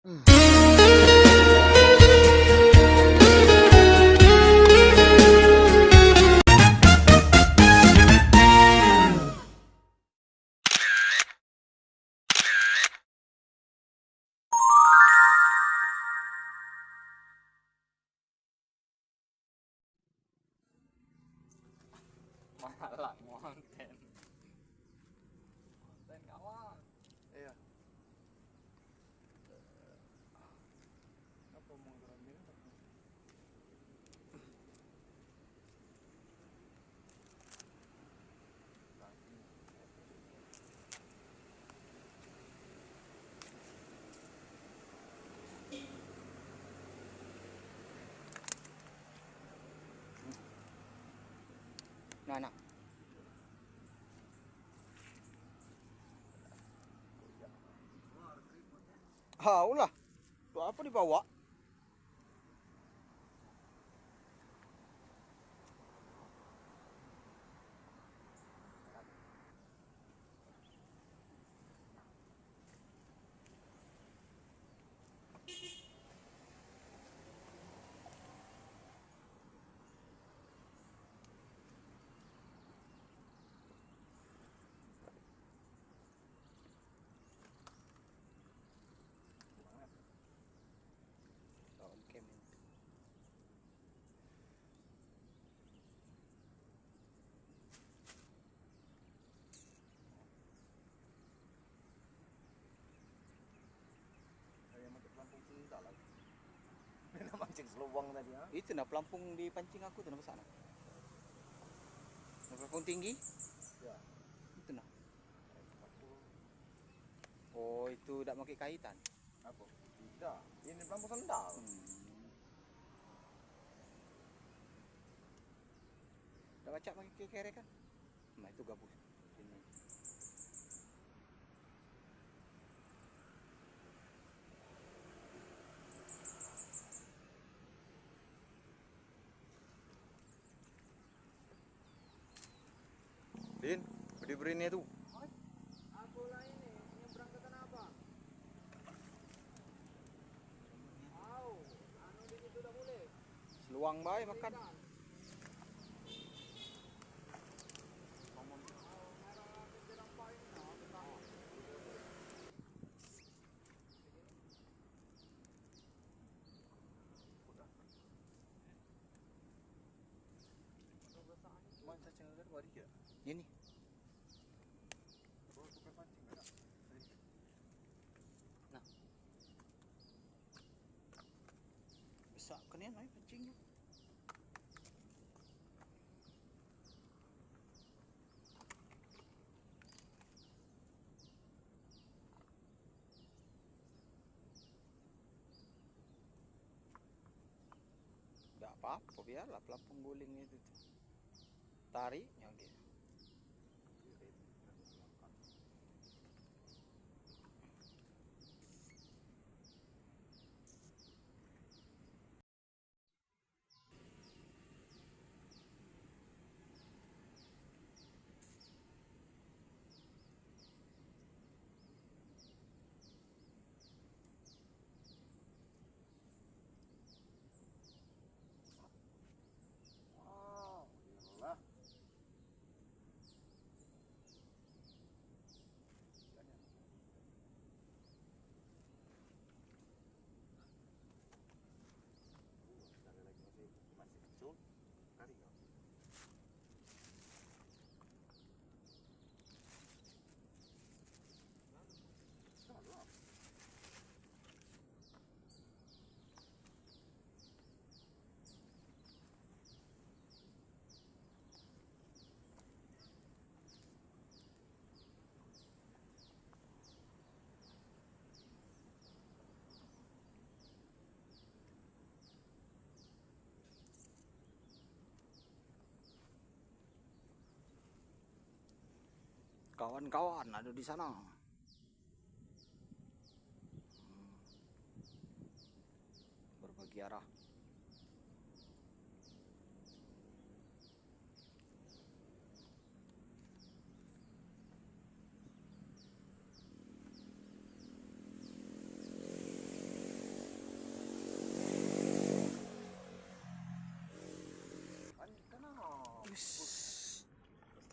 Malah konten kawan. Iya. Apa mau ngambil? Nah. Ulah. Tuh apa dibawa? Mancing seluang tadi ya. Itu nah pelampung di pancing aku tuh nah sana. Pelampung tinggi? Ya. Itu nah. Oh, itu tidak pakai kaitan. Apa? Tidak. Ini pelampung sandal. Udah baca pakai kere kan? Nah, itu gabus. Ini. Din, beri-berinya tuh. Aku lah ini, nyebrang ke Tanah Abang. Anu di situ udah boleh. Seluang baik makan. Ini. Nah. Besar kenian main pancingnya. Tidak apa-apa, biarlah pelampung gulingnya itu. Tariknya gitu. Kawan-kawan ada di sana. Berbagi arah.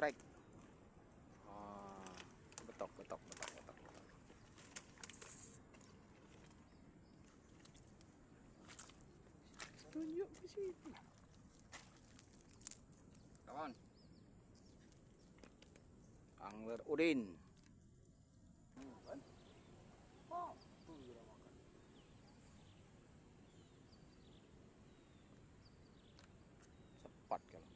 trek. Betok, betok, betok, betok, betok. Tunjuk ke situ. Kawan. Angler Udin. Kan? Oh, tuh dia makan. Cepat kalau.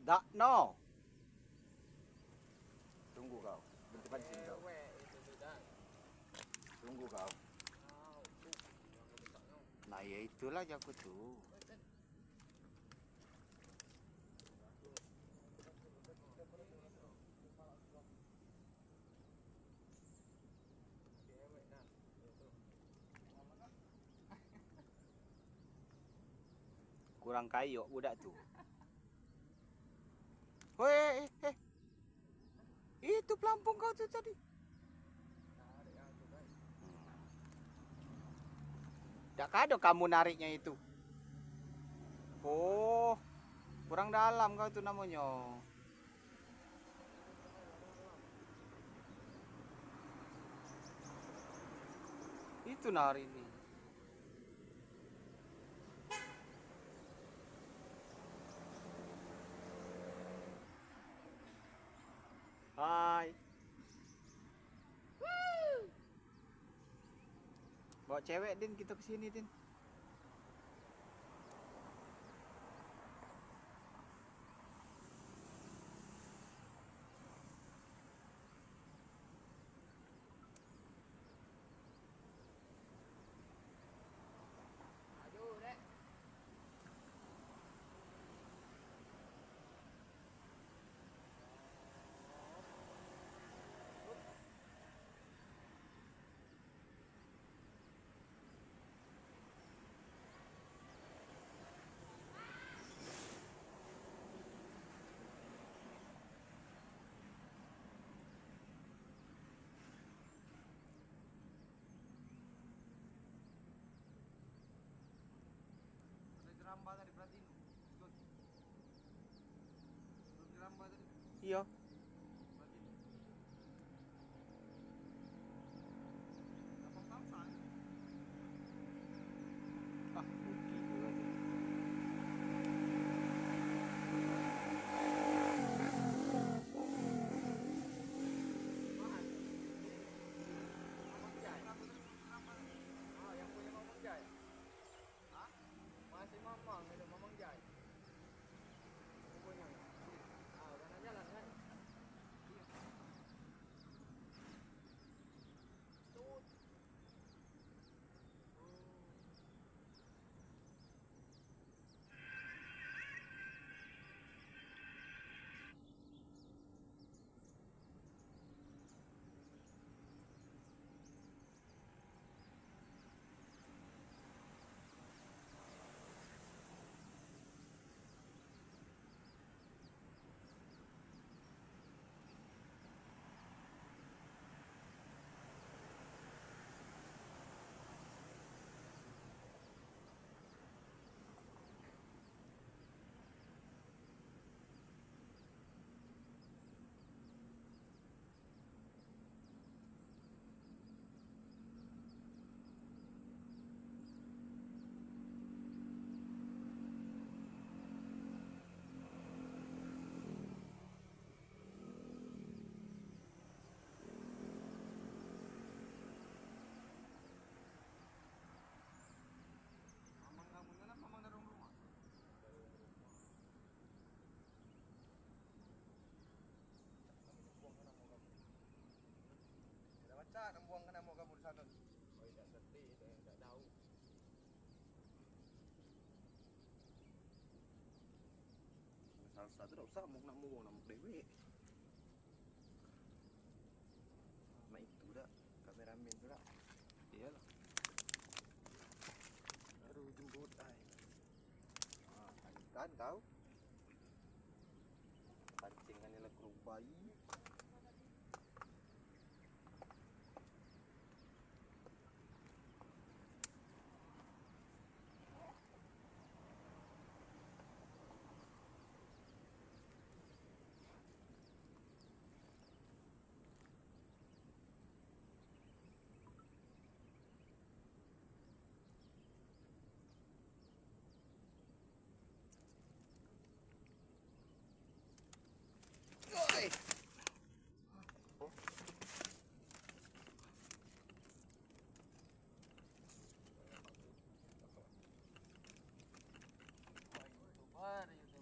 Dak no. Tunggu kau. Berhenti pancing kau. Tunggu kau. Nah ya itulah aku tuh. Kurang kayu budak tuh. Weh, itu pelampung kau tuh tadi. Tak kado kamu nariknya itu. Oh, kurang dalam kau tuh namanya. Itu narik nih. Hai. Bawa cewek Din, kita kesini Din. Ramba tadi perhatiin. Ikut. Ramba tadi. Iya. Perhatiin. Gampang pasang. Ah, rugi juga tuh. Mahal. Mamang Jai. Oh, yang punya Mamang Jai. Hah? Masih Mamang, itu Mamang Jai. Punya. Ah, udah jalan kan? Masa tu tak usah nak muk dewek. Mak itu dah kameramen tu dah. Iyalah. Baru jemput ai. Kan kau. Pancingan ni lah keruk bayi. Oi.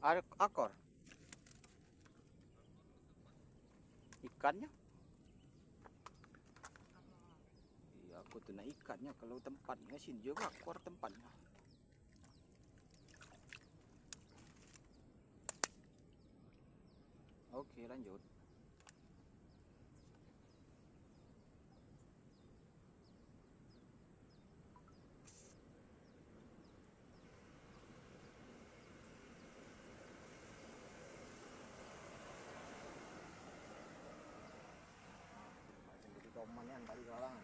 Ada akor. Ikannya? Iya, aku tuh nak ikannya kalau tempatnya sini juga akor tempatnya. Oke, lanjut. Macam gitu toman yang balik orang.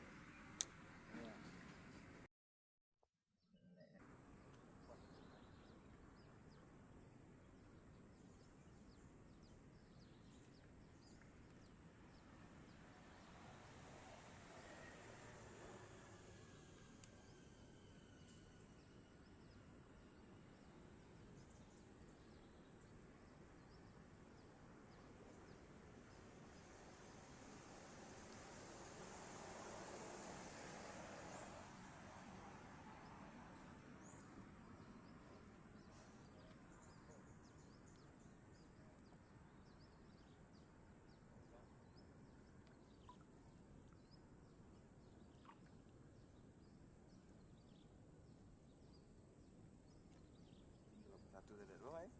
Satu dari dua eh.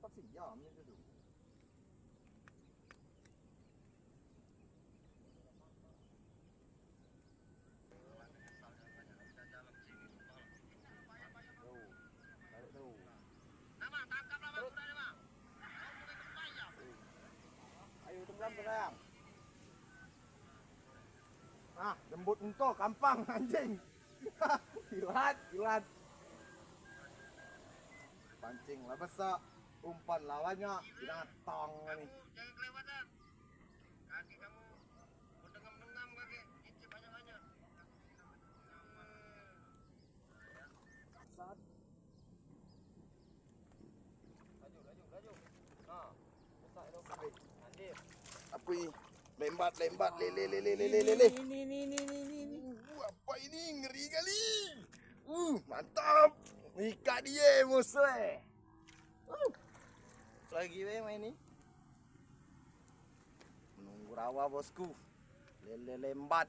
Tepat sih jam ni tu. Ayo tenggelam. Ah, jembut engkau kampang anjing. Kilat. Pancing lah besar. Umpan lawannya binatang ni. Jangan kelewatan. Kaki kamu berdengam-dengam kaki. Incip banyak-banyak. Saat. Laju. Nah, besar tu. Nanti. Apa ini? Lembat, le. Ini. Apa ini? Ngeri kali. Mantap. Ikat dia musuh. Lagi main ni. Menunggu rawa bosku. Lele lembat.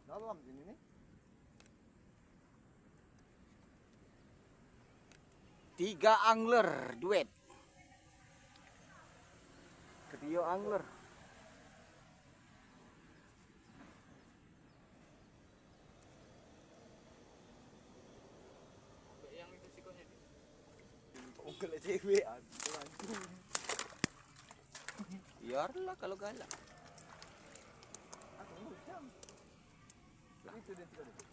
Dalam sini ni. 3 angler duet. Trio angler. Yang itu sikonya. Ungkel cewek aku. Biarlah kalau galak. Aku jam. Itu dia sudah.